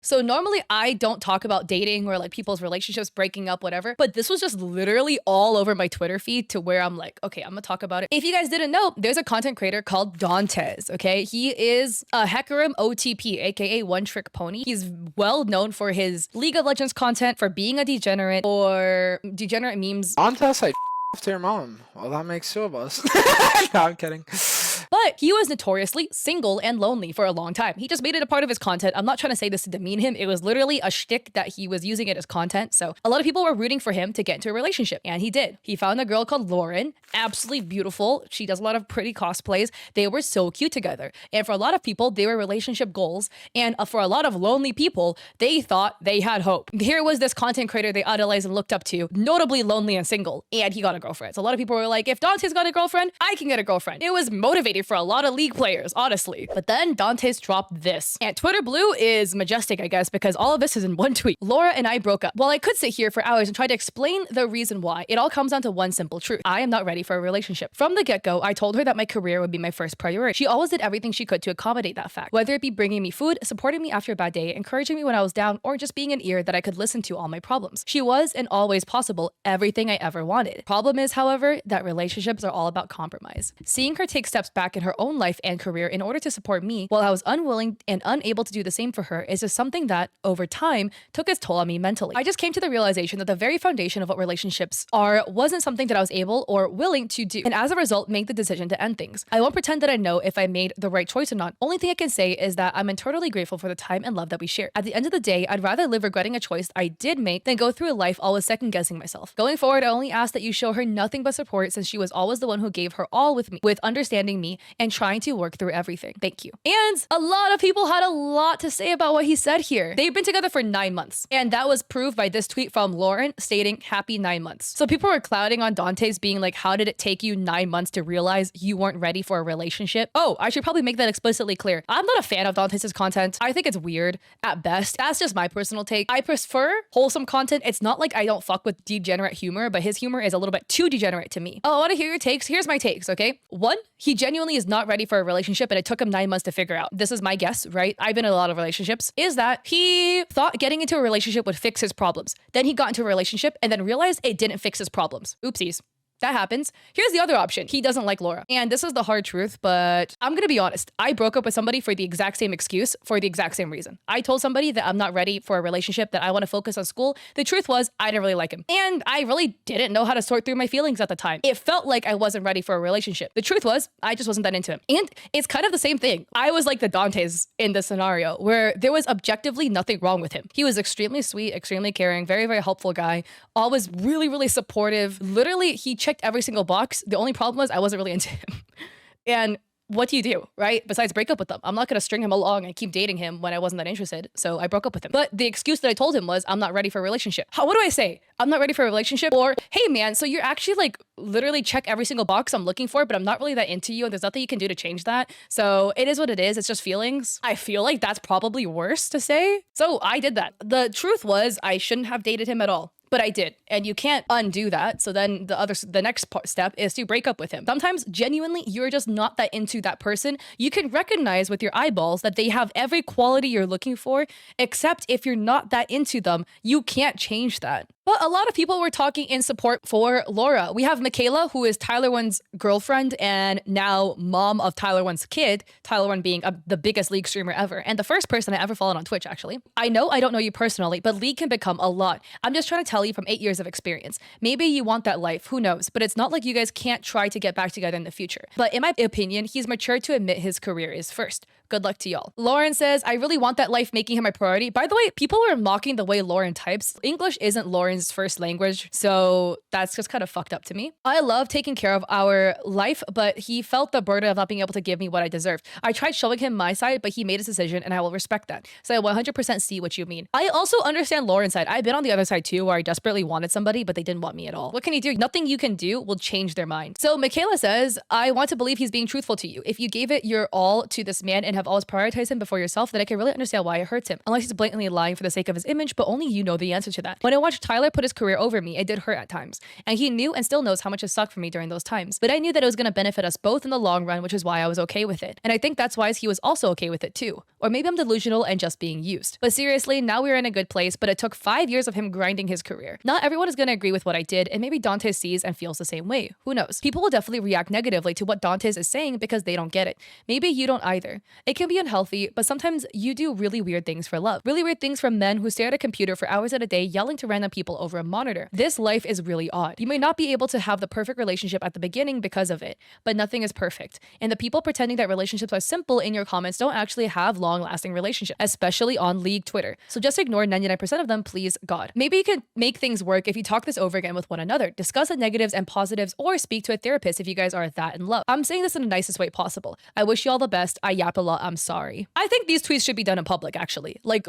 So normally I don't talk about dating or like people's relationships breaking up, whatever, but this was just literally all over my Twitter feed to where I'm like, okay, I'm gonna talk about it. If you guys didn't know, there's a content creator called Dantes, okay? He is a Hecarim OTP, aka One Trick Pony. He's well known for his League of Legends content, for being a degenerate, or degenerate memes. Dantes, I after your mom. Well, that makes two of us. No, I'm kidding. But he was notoriously single and lonely for a long time. He just made it a part of his content. I'm not trying to say this to demean him. It was literally a shtick that he was using it as content. So a lot of people were rooting for him to get into a relationship. And he did. He found a girl called Lauren, absolutely beautiful. She does a lot of pretty cosplays. They were so cute together. And for a lot of people, they were relationship goals. And for a lot of lonely people, they thought they had hope. Here was this content creator they idolized and looked up to, notably lonely and single. And he got a girlfriend. So a lot of people were like, if Dante's got a girlfriend, I can get a girlfriend. It was motivating for a lot of League players, honestly. But then Dantes dropped this. And Twitter Blue is majestic, I guess, because all of this is in one tweet. Laura and I broke up. While I could sit here for hours and try to explain the reason why, it all comes down to one simple truth. I am not ready for a relationship. From the get-go, I told her that my career would be my first priority. She always did everything she could to accommodate that fact, whether it be bringing me food, supporting me after a bad day, encouraging me when I was down, or just being an ear that I could listen to all my problems. She was, and always possible, everything I ever wanted. Problem is, however, that relationships are all about compromise. Seeing her take steps back in her own life and career in order to support me while I was unwilling and unable to do the same for her is just something that, over time, took its toll on me mentally. I just came to the realization that the very foundation of what relationships are wasn't something that I was able or willing to do, and as a result, made the decision to end things. I won't pretend that I know if I made the right choice or not. Only thing I can say is that I'm eternally grateful for the time and love that we shared. At the end of the day, I'd rather live regretting a choice I did make than go through a life always second-guessing myself. Going forward, I only ask that you show her nothing but support, since she was always the one who gave her all with me, with understanding me and trying to work through everything. Thank you. And a lot of people had a lot to say about what he said here. They've been together for 9 months, and that was proved by this tweet from Lauren stating happy 9 months. So people were clouding on Dantes, being like, how did it take you 9 months to realize you weren't ready for a relationship? Oh, I should probably make that explicitly clear. I'm not a fan of Dantes' content. I think it's weird at best. That's just my personal take. I prefer wholesome content. It's not like I don't fuck with degenerate humor, but his humor is a little bit too degenerate to me. Oh, I want to hear your takes. Here's my takes, okay? One, he genuinely is not ready for a relationship, and it took him 9 months to figure out. This is my guess, right? I've been in a lot of relationships, is that he thought getting into a relationship would fix his problems. Then he got into a relationship and then realized it didn't fix his problems. Oopsies. That happens. Here's the other option. He doesn't like Laura. And this is the hard truth, but I'm gonna be honest. I broke up with somebody for the exact same excuse, for the exact same reason. I told somebody that I'm not ready for a relationship, that I want to focus on school. The truth was, I didn't really like him. And I really didn't know how to sort through my feelings at the time. It felt like I wasn't ready for a relationship. The truth was, I just wasn't that into him. And it's kind of the same thing. I was like the Dantes in this scenario, where there was objectively nothing wrong with him. He was extremely sweet, extremely caring, very, very helpful guy, always really, really supportive. Literally, he checked every single box. The only problem was I wasn't really into him. And what do you do, right? Besides break up with them. I'm not going to string him along and keep dating him when I wasn't that interested. So I broke up with him. But the excuse that I told him was, I'm not ready for a relationship. What do I say? I'm not ready for a relationship? Or, hey man, so you're actually like literally check every single box I'm looking for, but I'm not really that into you and there's nothing you can do to change that. So it is what it is. It's just feelings. I feel like that's probably worse to say. So I did that. The truth was, I shouldn't have dated him at all. But I did, and you can't undo that. So then the next step is to break up with him. Sometimes genuinely, you're just not that into that person. You can recognize with your eyeballs that they have every quality you're looking for, except if you're not that into them, you can't change that. But a lot of people were talking in support for Laura. We have Michaela, who is Tyler One's girlfriend and now mom of Tyler One's kid, Tyler One being the biggest League streamer ever, and the first person I ever followed on Twitch, actually. I know I don't know you personally, but League can become a lot. I'm just trying to tell you from 8 years of experience. Maybe you want that life, who knows? But it's not like you guys can't try to get back together in the future. But in my opinion, he's mature to admit his career is first. Good luck to y'all. Lauren says, I really want that life, making him my priority. By the way, people are mocking the way Lauren types. English isn't Lauren's first language, so that's just kind of fucked up to me. I love taking care of our life, but he felt the burden of not being able to give me what I deserved. I tried showing him my side, but he made his decision and I will respect that. So I 100% see what you mean. I also understand Lauren's side. I've been on the other side too, where I desperately wanted somebody, but they didn't want me at all. What can you do? Nothing you can do will change their mind. So Michaela says, I want to believe he's being truthful to you. If you gave it your all to this man and have always prioritized him before yourself, then I can really understand why it hurts him. Unless he's blatantly lying for the sake of his image, but only you know the answer to that. When I watched Tyler put his career over me, it did hurt at times. And he knew and still knows how much it sucked for me during those times. But I knew that it was going to benefit us both in the long run, which is why I was okay with it. And I think that's why he was also okay with it too. Or maybe I'm delusional and just being used. But seriously, now we're in a good place, but it took 5 years of him grinding his career. Not everyone is going to agree with what I did, and maybe Dantes sees and feels the same way. Who knows? People will definitely react negatively to what Dantes is saying because they don't get it. Maybe you don't either. It can be unhealthy, but sometimes you do really weird things for love. Really weird things from men who stare at a computer for hours at a day yelling to random people over a monitor. This life is really odd. You may not be able to have the perfect relationship at the beginning because of it, but nothing is perfect. And the people pretending that relationships are simple in your comments don't actually have long-lasting relationships, especially on League Twitter. So just ignore 99% of them, please God. Maybe you could make things work if you talk this over again with one another. Discuss the negatives and positives, or speak to a therapist if you guys are that in love. I'm saying this in the nicest way possible. I wish you all the best. I yap a lot. I'm sorry. I think these tweets should be done in public, actually. Like,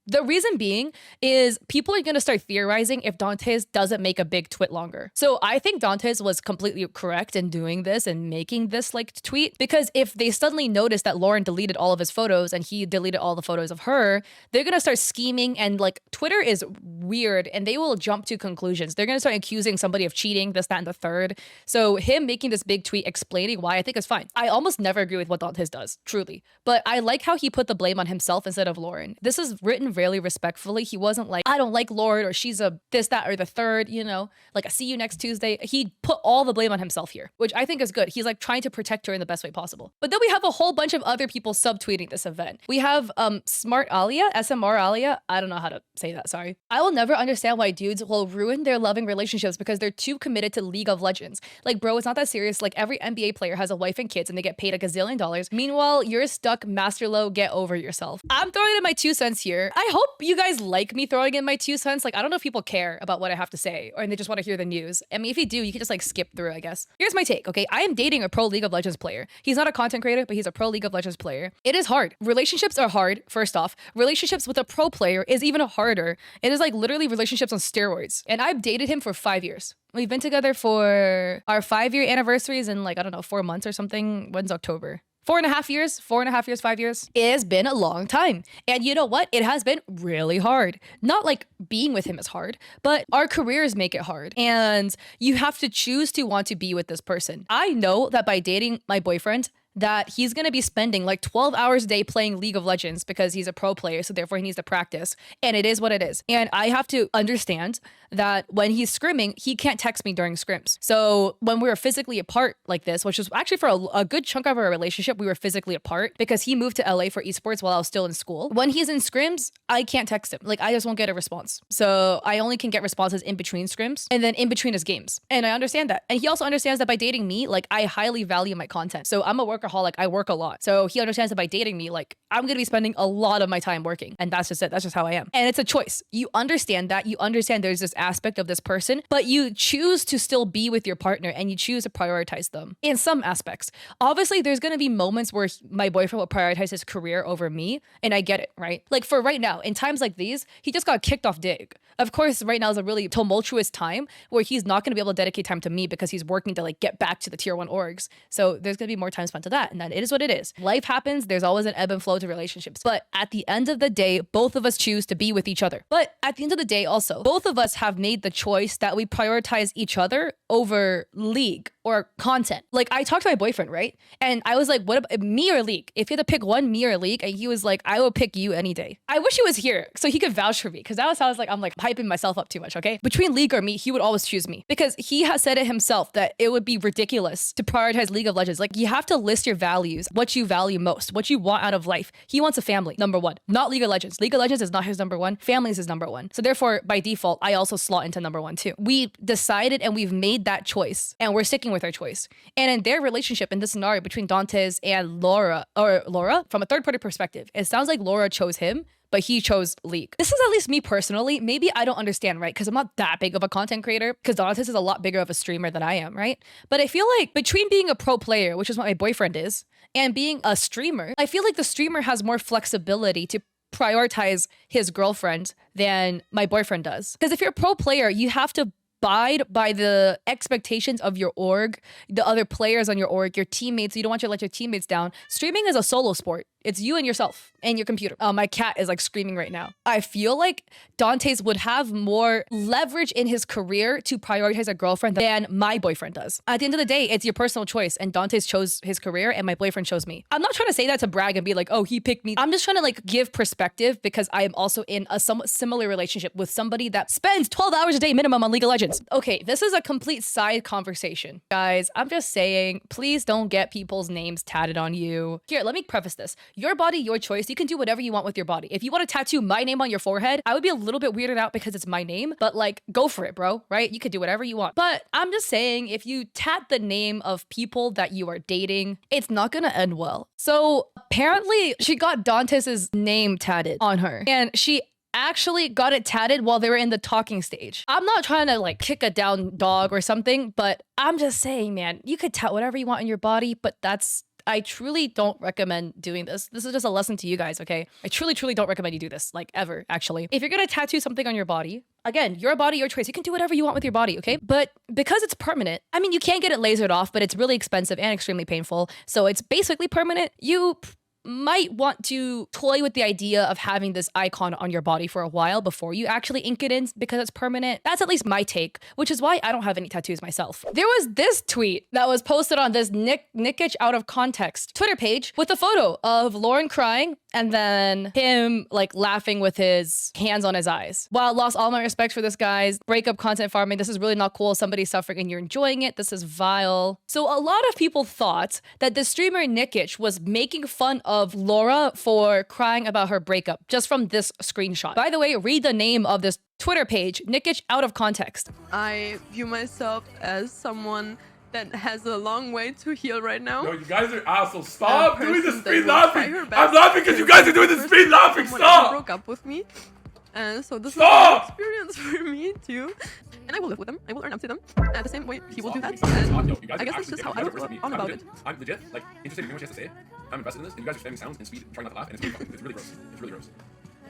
the reason being is people are going to start theorizing if Dantes doesn't make a big twit longer. So I think Dantes was completely correct in doing this and making this like tweet, because if they suddenly notice that Lauren deleted all of his photos and he deleted all the photos of her, they're going to start scheming, and like Twitter is weird and they will jump to conclusions. They're going to start accusing somebody of cheating, this, that, and the third. So him making this big tweet explaining why, I think is fine. I almost never agree with what Dantes does, truly. But I like how he put the blame on himself instead of Lauren. This is written really respectfully. He wasn't like, I don't like Lauren, or she's a this, that, or the third, you know, like I see you next Tuesday. He put all the blame on himself here, which I think is good. He's like trying to protect her in the best way possible. But then we have a whole bunch of other people subtweeting this event. We have Smart Alia, SMR Alia. I don't know how to say that, sorry. I will never understand why dudes will ruin their loving relationships because they're too committed to League of Legends. Like, bro, it's not that serious. Like, every NBA player has a wife and kids and they get paid a gazillion dollars. Meanwhile, you're stuck master low, get over yourself. I'm throwing in my 2 cents here. I hope you guys like me throwing in my 2 cents. Like, I don't know if people care about what I have to say, or they just want to hear the news. I mean, if you do, you can just like skip through, I guess. Here's my take, okay? I am dating a pro League of Legends player. He's not a content creator, but he's a pro League of Legends player. It is hard. Relationships are hard, first off. Relationships with a pro player is even harder. It is like literally relationships on steroids. And I've dated him for 5 years. We've been together for our 5-year anniversaries in like, I don't know, 4 months or something. When's October? 4.5 years, 4.5 years, 5 years. It has been a long time. And you know what? It has been really hard. Not like being with him is hard, but our careers make it hard. And you have to choose to want to be with this person. I know that by dating my boyfriend, that he's going to be spending like 12 hours a day playing League of Legends because he's a pro player, so therefore he needs to practice. And it is what it is. And I have to understand that when he's scrimming, he can't text me during scrims. So when we were physically apart like this, which was actually for a good chunk of our relationship, we were physically apart because he moved to LA for esports while I was still in school. When he's in scrims, I can't text him. Like, I just won't get a response. So I only can get responses in between scrims and then in between his games. And I understand that. And he also understands that by dating me, like, I highly value my content. So I'm a workaholic. I work a lot. So he understands that by dating me, like, I'm going to be spending a lot of my time working. And that's just it. That's just how I am. And it's a choice. You understand that. You understand there's this aspect of this person, but you choose to still be with your partner and you choose to prioritize them in some aspects. Obviously, there's going to be moments where my boyfriend will prioritize his career over me. And I get it, right? Like, for right now, in times like these, he just got kicked off Dig. Of course, right now is a really tumultuous time where he's not going to be able to dedicate time to me because he's working to like get back to the tier 1 orgs. So there's going to be more time spent to that. And then it is what it is. Life happens. There's always an ebb and flow to relationships. But at the end of the day, both of us choose to be with each other. But at the end of the day, also, both of us have made the choice that we prioritize each other over League or content. Like, I talked to my boyfriend, right? And I was like, what about me or League? If you had to pick one, me or League, and he was like, I would pick you any day. I wish he was here so he could vouch for me, because that was how I was like, I'm like hyping myself up too much, okay? Between League or me, he would always choose me because he has said it himself that it would be ridiculous to prioritize League of Legends. Like, you have to list your values, what you value most, what you want out of life. He wants a family, number one, not League of Legends. League of Legends is not his number one. Family is his number one. So therefore, by default, I also slot into number one too. We decided and we've made that choice and we're sticking with our choice. And in their relationship, in this scenario between Dantes and Laura, from a third party perspective, it sounds like Laura chose him, but he chose League. This is at least me personally. Maybe I don't understand, right? Because I'm not that big of a content creator, because Dantes is a lot bigger of a streamer than I am, right? But I feel like between being a pro player, which is what my boyfriend is, and being a streamer, I feel like the streamer has more flexibility to prioritize his girlfriend than my boyfriend does. Because if you're a pro player, you have to abide by the expectations of your org, the other players on your org, your teammates. You don't want to let your teammates down. Streaming is a solo sport. It's you and yourself and your computer. My cat is like screaming right now. I feel like Dantes would have more leverage in his career to prioritize a girlfriend than my boyfriend does. At the end of the day, it's your personal choice, and Dantes chose his career and my boyfriend chose me. I'm not trying to say that to brag and be like, oh, he picked me. I'm just trying to like give perspective because I am also in a somewhat similar relationship with somebody that spends 12 hours a day minimum on League of Legends. Okay, this is a complete side conversation. Guys, I'm just saying, please don't get people's names tatted on you. Here, let me preface this. Your body, your choice. You can do whatever you want with your body. If you want to tattoo my name on your forehead, I would be a little bit weirded out because it's my name, but like, go for it, bro, right? You could do whatever you want. But I'm just saying, if you tat the name of people that you are dating, it's not gonna end well. So apparently she got Dantes' name tatted on her, and she actually got it tatted while they were in the talking stage. I'm not trying to like kick a down dog or something, but I'm just saying, man, you could tat whatever you want on your body, but I truly don't recommend doing this. This is just a lesson to you guys, okay? I truly, truly don't recommend you do this, like ever, actually. If you're gonna tattoo something on your body, again, your body, your choice. You can do whatever you want with your body, okay? But because it's permanent, I mean, you can't get it lasered off, but it's really expensive and extremely painful. So it's basically permanent. You might want to toy with the idea of having this icon on your body for a while before you actually ink it in because it's permanent. That's at least my take, which is why I don't have any tattoos myself. There was this tweet that was posted on this Nickish out of context Twitter page with a photo of Lauren crying and then him like laughing with his hands on his eyes. Wow, lost all my respect for this guy's breakup content farming. This is really not cool. Somebody's suffering and you're enjoying it. This is vile. So a lot of people thought that the streamer Nickish was making fun of Laura for crying about her breakup just from this screenshot. By the way, read the name of this Twitter page, Nickish out of context. I view myself as someone that has a long way to heal right now. No, you guys are assholes. Stop doing the screen laughing. I'm laughing because you guys are doing the screen laughing. Stop. Broke up with me. So this is an experience for me too. And I will live with them. I will learn up to them. The same way he will do that. And I guess that's just how I would go on about it. I'm legit, like, interested in hearing what she has to say. I'm invested in this, and you guys are spamming sounds and speed, trying not to laugh, and it's really fucking, it's really gross. It's really gross.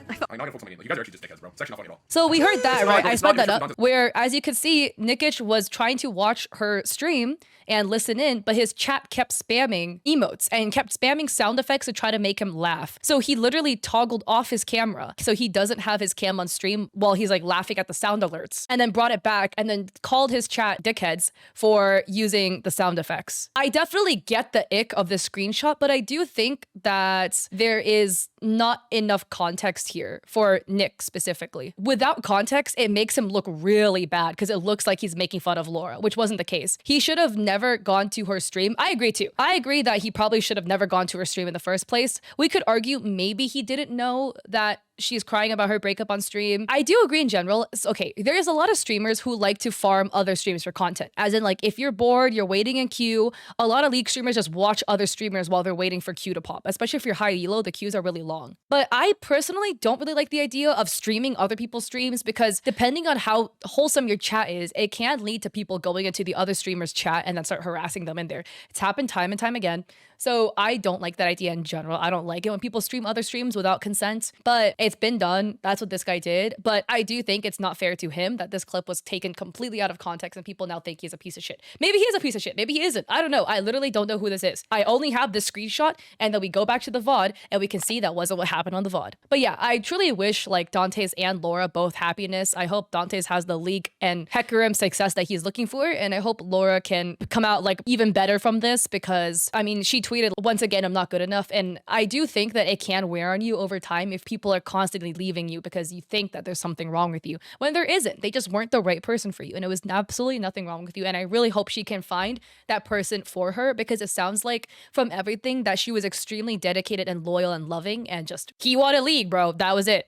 Like, not gonna focus on my name. Like, you guys are actually just dickheads, bro. It's actually not funny at all. So we heard that, right? I sped that up. Where, as you could see, Nickish was trying to watch her stream and listen in, but his chat kept spamming emotes and kept spamming sound effects to try to make him laugh. So he literally toggled off his camera so he doesn't have his cam on stream while he's like laughing at the sound alerts, and then brought it back and then called his chat dickheads for using the sound effects. I definitely get the ick of this screenshot, but I do think that there is not enough context here for Nick specifically. Without context, it makes him look really bad because it looks like he's making fun of Laura, which wasn't the case. He should have never gone to her stream. I agree too. I agree that he probably should have never gone to her stream in the first place. We could argue maybe he didn't know that she's crying about her breakup on stream. I do agree in general. Okay, there is a lot of streamers who like to farm other streams for content. As in, like, if you're bored, you're waiting in queue, a lot of League streamers just watch other streamers while they're waiting for queue to pop. Especially if you're high elo, the queues are really long. But I personally don't really like the idea of streaming other people's streams because depending on how wholesome your chat is, it can lead to people going into the other streamer's chat and then start harassing them in there. It's happened time and time again. So I don't like that idea in general. I don't like it when people stream other streams without consent, but it's been done. That's what this guy did. But I do think it's not fair to him that this clip was taken completely out of context and people now think he's a piece of shit. Maybe he is a piece of shit. Maybe he isn't. I don't know. I literally don't know who this is. I only have this screenshot and then we go back to the VOD and we can see that wasn't what happened on the VOD. But yeah, I truly wish like Dantes and Laura both happiness. I hope Dantes has the League and Hecarim success that he's looking for. And I hope Laura can come out like even better from this because I mean, she tweeted once again, I'm not good enough. And I do think that it can wear on you over time if people are constantly leaving you because you think that there's something wrong with you when there isn't. They just weren't the right person for you. And it was absolutely nothing wrong with you. And I really hope she can find that person for her because it sounds like from everything that she was extremely dedicated and loyal and loving and just he wanted League, bro. That was it.